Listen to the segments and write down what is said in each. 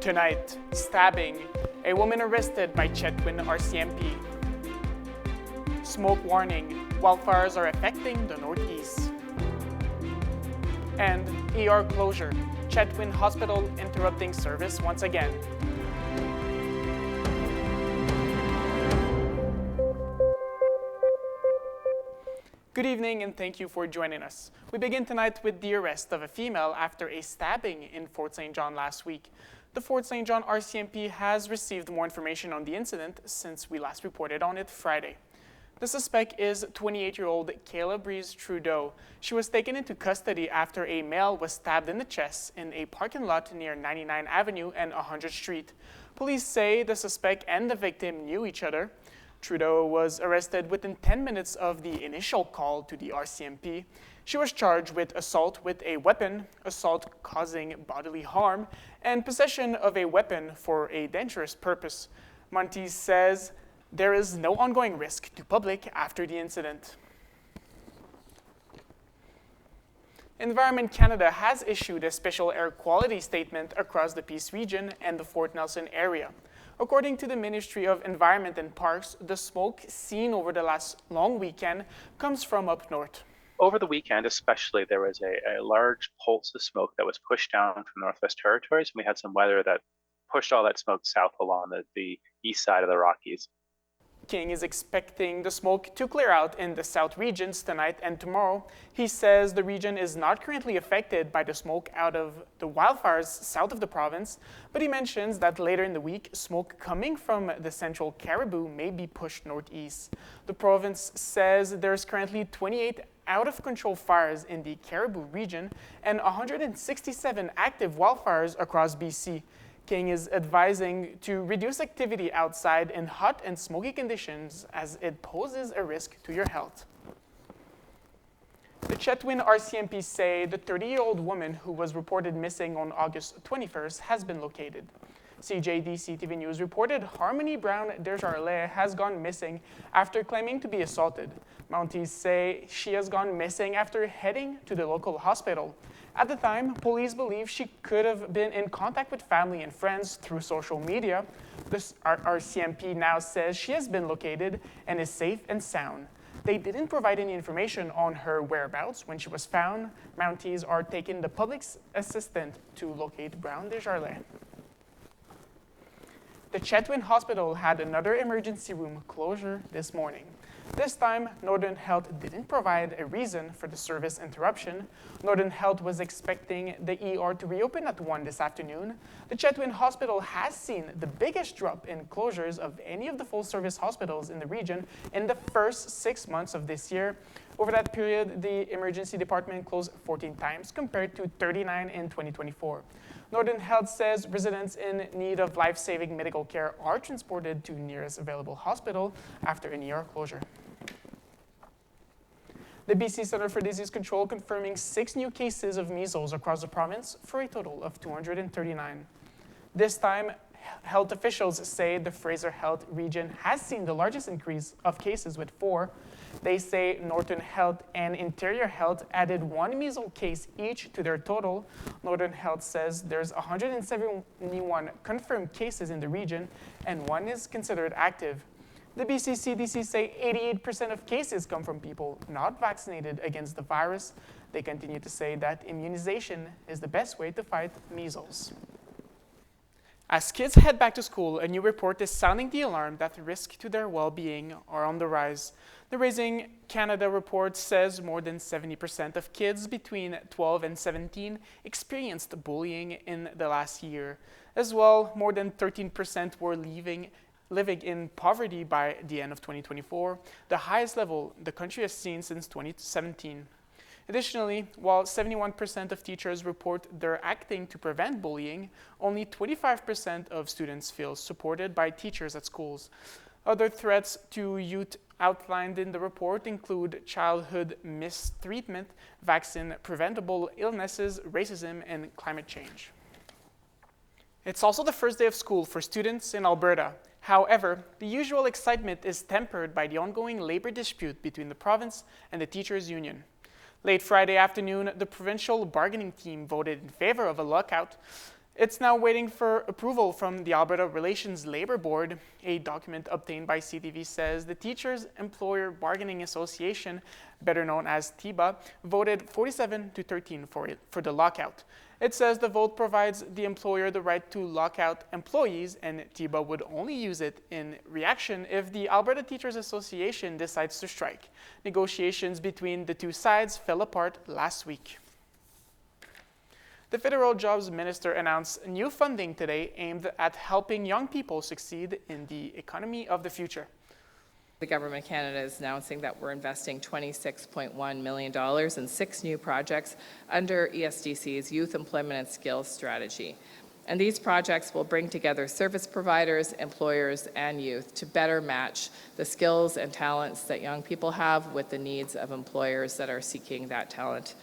Tonight, stabbing, a woman arrested by Chetwynd RCMP. Smoke warning, wildfires are affecting the Northeast. And ER closure, Chetwynd Hospital interrupting service once again. Good evening and thank you for joining us. We begin tonight with the arrest of a female after a stabbing in Fort St. John last week. The Fort St. John RCMP has received more information on the incident since we last reported on it Friday. The suspect is 28-year-old Kayla Breeze Trudeau. She was taken into custody after a male was stabbed in the chest in a parking lot near 99 Avenue and 100th Street. Police say the suspect and the victim knew each other. Trudeau was arrested within 10 minutes of the initial call to the RCMP. She was charged with assault with a weapon, assault causing bodily harm, and possession of a weapon for a dangerous purpose. Montes says there is no ongoing risk to public after the incident. Environment Canada has issued a special air quality statement across the Peace region and the Fort Nelson area. According to the Ministry of Environment and Parks, the smoke seen over the last long weekend comes from up north. Over the weekend especially, there was a large pulse of smoke that was pushed down from the Northwest Territories, and we had some weather that pushed all that smoke south along the east side of the Rockies. King is expecting the smoke to clear out in the south regions tonight and tomorrow. He says the region is not currently affected by the smoke out of the wildfires south of the province, but he mentions that later in the week, smoke coming from the central Cariboo may be pushed northeast. The province says there's currently 28 out-of-control fires in the Cariboo region and 167 active wildfires across BC. King is advising to reduce activity outside in hot and smoky conditions as it poses a risk to your health. The Chetwynd RCMP say the 30-year-old woman who was reported missing on August 21st has been located. CJDC-TV News reported Harmony Brown Desjardins has gone missing after claiming to be assaulted. Mounties say she has gone missing after heading to the local hospital. At the time, police believe she could have been in contact with family and friends through social media. The RCMP now says she has been located and is safe and sound. They didn't provide any information on her whereabouts when she was found. Mounties are taking the public's assistant to locate Brown Desjardins. The Chetwynd Hospital had another emergency room closure this morning. This time, Northern Health didn't provide a reason for the service interruption. Northern Health was expecting the ER to reopen at 1 this afternoon. The Chetwynd Hospital has seen the biggest drop in closures of any of the full-service hospitals in the region in the first 6 months of this year. Over that period, the emergency department closed 14 times compared to 39 in 2024. Northern Health says residents in need of life-saving medical care are transported to nearest available hospital after an ER closure. The BC Centre for Disease Control confirming 6 new cases of measles across the province for a total of 239. This time, health officials say the Fraser Health region has seen the largest increase of cases with 4. They say Northern Health and Interior Health added 1 measles case each to their total. Northern Health says there's 171 confirmed cases in the region and 1 is considered active. The BC CDC say 88% of cases come from people not vaccinated against the virus. They continue to say that immunization is the best way to fight measles. As kids head back to school, a new report is sounding the alarm that the risks to their well-being are on the rise. The Raising Canada report says more than 70% of kids between 12 and 17 experienced bullying in the last year. As well, more than 13% were living in poverty by the end of 2024, the highest level the country has seen since 2017. Additionally, while 71% of teachers report they're acting to prevent bullying, only 25% of students feel supported by teachers at schools. Other threats to youth outlined in the report include childhood mistreatment, vaccine-preventable illnesses, racism, and climate change. It's also the first day of school for students in Alberta. However, the usual excitement is tempered by the ongoing labor dispute between the province and the teachers' union. Late Friday afternoon, the provincial bargaining team voted in favor of a lockout. It's now waiting for approval from the Alberta Relations Labour Board. A document obtained by CTV says the Teachers Employer Bargaining Association, better known as TEBA, voted 47-13 for the lockout. It says the vote provides the employer the right to lock out employees, and TEBA would only use it in reaction if the Alberta Teachers Association decides to strike. Negotiations between the two sides fell apart last week. The federal jobs minister announced new funding today aimed at helping young people succeed in the economy of the future. The Government of Canada is announcing that we're investing $26.1 million in 6 new projects under ESDC's Youth Employment and Skills Strategy. And these projects will bring together service providers, employers, and youth to better match the skills and talents that young people have with the needs of employers that are seeking that talent.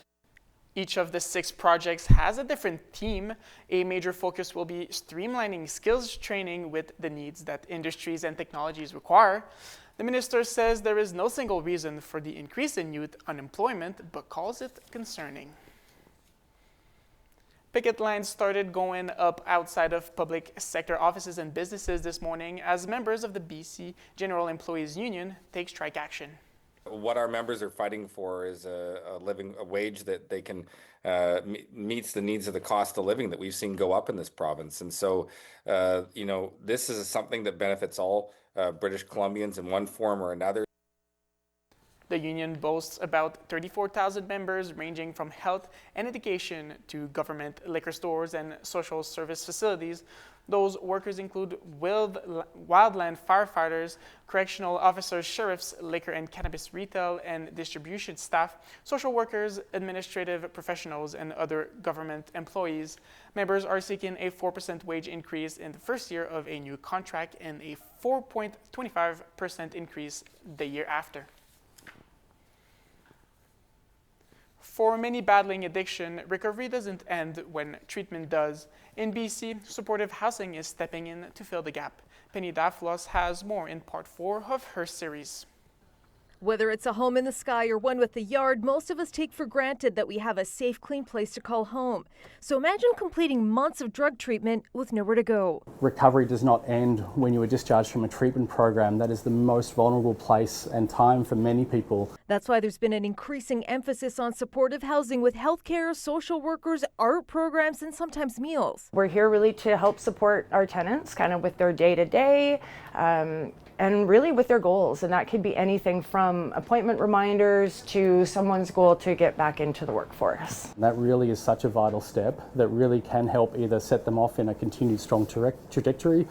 Each of the 6 projects has a different theme. A major focus will be streamlining skills training with the needs that industries and technologies require. The minister says there is no single reason for the increase in youth unemployment, but calls it concerning. Picket lines started going up outside of public sector offices and businesses this morning as members of the BC General Employees Union take strike action. What our members are fighting for is a wage that they can meets the needs of the cost of living that we've seen go up in this province. And so, this is something that benefits all British Columbians in one form or another. The union boasts about 34,000 members ranging from health and education to government liquor stores and social service facilities. Those workers include wildland firefighters, correctional officers, sheriffs, liquor and cannabis retail and distribution staff, social workers, administrative professionals, and other government employees. Members are seeking a 4% wage increase in the first year of a new contract and a 4.25% increase the year after. For many battling addiction, recovery doesn't end when treatment does. In BC, supportive housing is stepping in to fill the gap. Penny Daflos has more in part 4 of her series. Whether it's a home in the sky or one with a yard, most of us take for granted that we have a safe, clean place to call home. So imagine completing months of drug treatment with nowhere to go. Recovery does not end when you are discharged from a treatment program. That is the most vulnerable place and time for many people. That's why there's been an increasing emphasis on supportive housing with healthcare, social workers, art programs, and sometimes meals. We're here really to help support our tenants kind of with their day-to-day and really with their goals. And that could be anything from appointment reminders to someone's goal to get back into the workforce. That really is such a vital step that really can help either set them off in a continued strong trajectory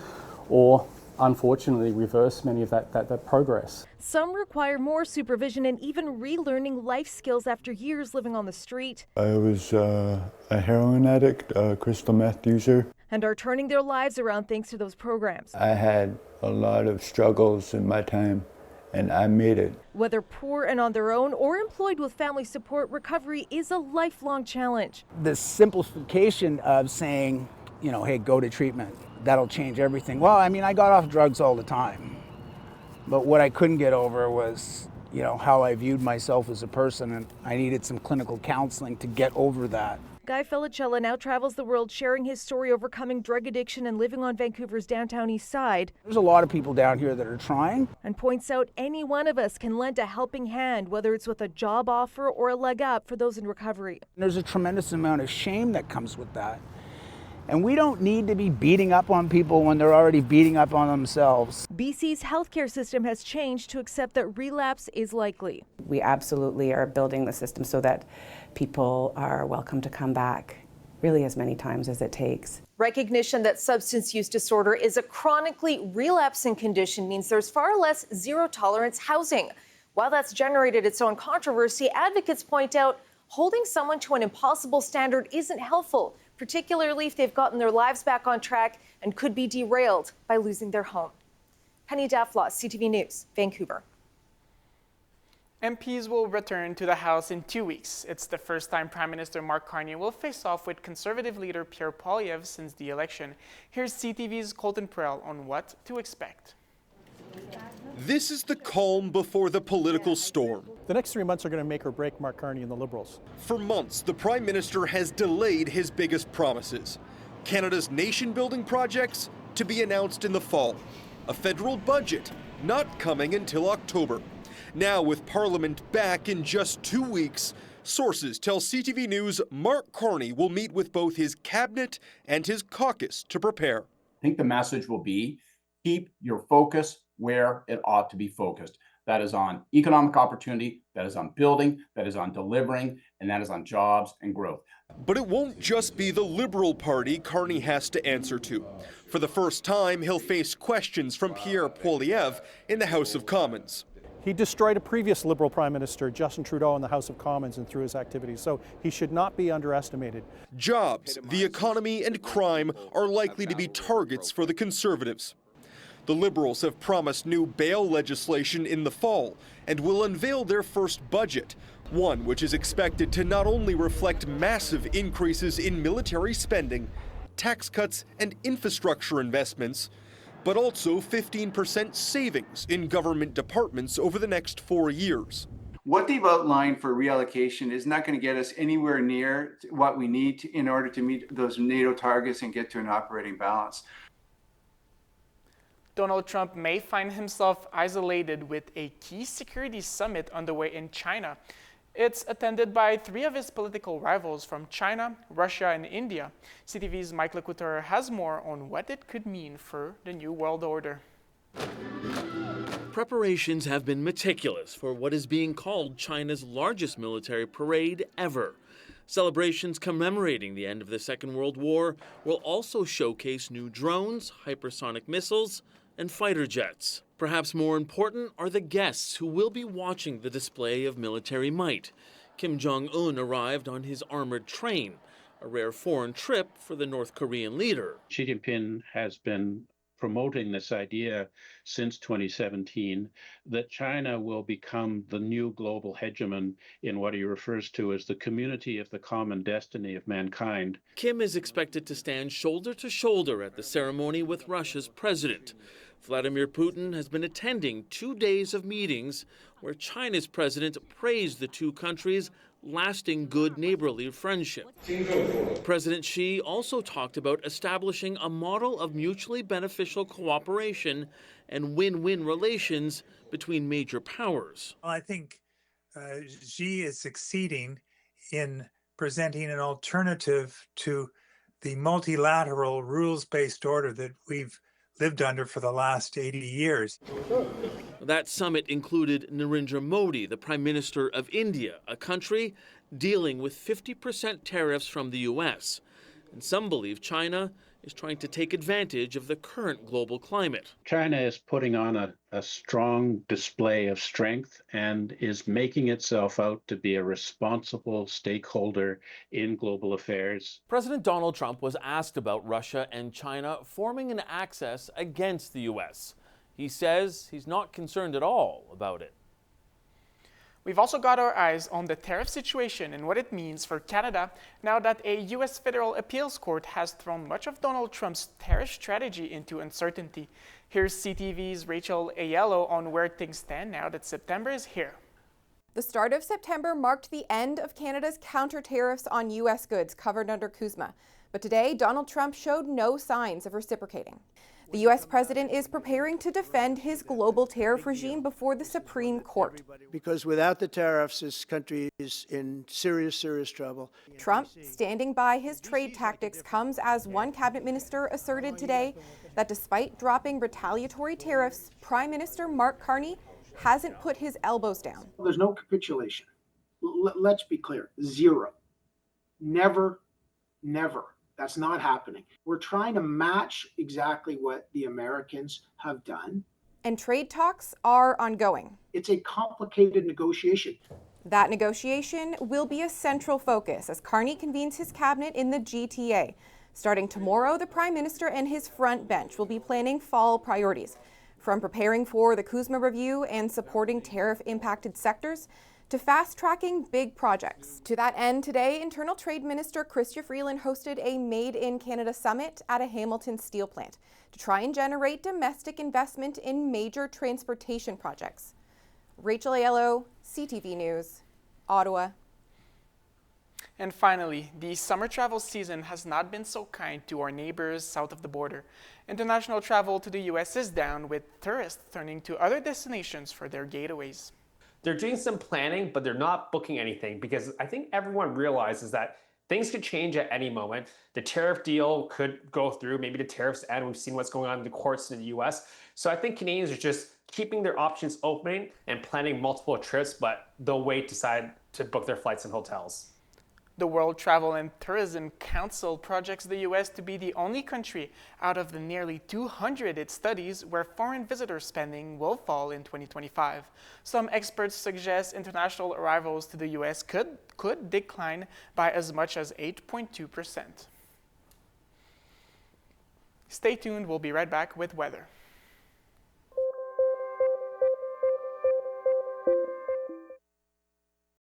or unfortunately reverse many of that progress. Some require more supervision and even relearning life skills after years living on the street. I was a heroin addict, a crystal meth user. And are turning their lives around thanks to those programs. I had a lot of struggles in my time, and I made it. Whether poor and on their own or employed with family support, recovery is a lifelong challenge. The simplification of saying, hey, go to treatment, that'll change everything. Well, I mean, I got off drugs all the time, but what I couldn't get over was, how I viewed myself as a person, and I needed some clinical counseling to get over that. Guy Felicella now travels the world sharing his story overcoming drug addiction and living on Vancouver's downtown east side. There's a lot of people down here that are trying. And points out any one of us can lend a helping hand, whether it's with a job offer or a leg up for those in recovery. There's a tremendous amount of shame that comes with that. And we don't need to be beating up on people when they're already beating up on themselves. BC's healthcare system has changed to accept that relapse is likely. We absolutely are building the system so that people are welcome to come back really as many times as it takes. Recognition that substance use disorder is a chronically relapsing condition means there's far less zero-tolerance housing. While that's generated its own controversy, advocates point out holding someone to an impossible standard isn't helpful, particularly if they've gotten their lives back on track and could be derailed by losing their home. Penny Daflos, CTV News, Vancouver. MPs will return to the House in 2 weeks. It's the first time Prime Minister Mark Carney will face off with Conservative leader Pierre Poilievre since the election. Here's CTV's Colton Prell on what to expect. This is the calm before the political storm. The next 3 months are going to make or break Mark Carney and the Liberals. For months, the Prime Minister has delayed his biggest promises. Canada's nation-building projects to be announced in the fall. A federal budget not coming until October. Now, with Parliament back in just 2 weeks, sources tell CTV News Mark Carney will meet with both his cabinet and his caucus to prepare. I think the message will be, keep your focus where it ought to be focused. That is on economic opportunity, that is on building, that is on delivering, and that is on jobs and growth. But it won't just be the Liberal Party Carney has to answer to. For the first time, he'll face questions from Pierre Poilievre in the House of Commons. He destroyed a previous Liberal Prime Minister, Justin Trudeau, in the House of Commons and through his activities, so he should not be underestimated. Jobs, the economy, and crime are likely to be targets for the Conservatives. The Liberals have promised new bail legislation in the fall and will unveil their first budget, one which is expected to not only reflect massive increases in military spending, tax cuts, and infrastructure investments, but also 15% savings in government departments over the next 4 years. What they've outlined for reallocation is not going to get us anywhere near what we need in order to meet those NATO targets and get to an operating balance. Donald Trump may find himself isolated with a key security summit underway in China. It's attended by 3 of his political rivals from China, Russia, and India. CTV's Mike LeCouteur has more on what it could mean for the new world order. Preparations have been meticulous for what is being called China's largest military parade ever. Celebrations commemorating the end of the Second World War will also showcase new drones, hypersonic missiles, and fighter jets. Perhaps more important are the guests who will be watching the display of military might. Kim Jong-un arrived on his armored train, a rare foreign trip for the North Korean leader. Xi Jinping has been promoting this idea since 2017 that China will become the new global hegemon in what he refers to as the community of the common destiny of mankind. Kim is expected to stand shoulder to shoulder at the ceremony with Russia's president. Vladimir Putin has been attending 2 days of meetings where China's president praised the two countries' lasting good neighborly friendship. President Xi also talked about establishing a model of mutually beneficial cooperation and win-win relations between major powers. I think Xi is succeeding in presenting an alternative to the multilateral rules-based order that we've lived under for the last 80 years. That summit included Narendra Modi, the Prime Minister of India, a country dealing with 50% tariffs from the U.S. And some believe China is trying to take advantage of the current global climate. China is putting on a strong display of strength and is making itself out to be a responsible stakeholder in global affairs. President Donald Trump was asked about Russia and China forming an axis against the U.S. He says he's not concerned at all about it. We've also got our eyes on the tariff situation and what it means for Canada now that a U.S. federal appeals court has thrown much of Donald Trump's tariff strategy into uncertainty. Here's CTV's Rachel Aiello on where things stand now that September is here. The start of September marked the end of Canada's counter tariffs on U.S. goods covered under CUSMA. But today, Donald Trump showed no signs of reciprocating. The U.S. president is preparing to defend his global tariff regime before the Supreme Court. Because without the tariffs, this country is in serious, serious trouble. Trump standing by his trade tactics comes as one cabinet minister asserted today that despite dropping retaliatory tariffs, Prime Minister Mark Carney hasn't put his elbows down. There's no capitulation. Let's be clear, zero. Never, never. That's not happening. We're trying to match exactly what the Americans have done. And trade talks are ongoing. It's a complicated negotiation. That negotiation will be a central focus as Carney convenes his cabinet in the GTA. Starting tomorrow, the Prime Minister and his front bench will be planning fall priorities, from preparing for the CUSMA review and supporting tariff-impacted sectors to fast-tracking big projects. To that end, today, Internal Trade Minister Chrystia Freeland hosted a Made in Canada summit at a Hamilton steel plant to try and generate domestic investment in major transportation projects. Rachel Aiello, CTV News, Ottawa. And finally, the summer travel season has not been so kind to our neighbors south of the border. International travel to the U.S. is down, with tourists turning to other destinations for their getaways. They're doing some planning, but they're not booking anything because I think everyone realizes that things could change at any moment. The tariff deal could go through, maybe the tariffs end. We've seen what's going on in the courts in the US. So I think Canadians are just keeping their options open and planning multiple trips, but they'll wait to decide to book their flights and hotels. The World Travel and Tourism Council projects the U.S. to be the only country out of the nearly 200 it studies where foreign visitor spending will fall in 2025. Some experts suggest international arrivals to the U.S. could decline by as much as 8.2%. Stay tuned, we'll be right back with weather.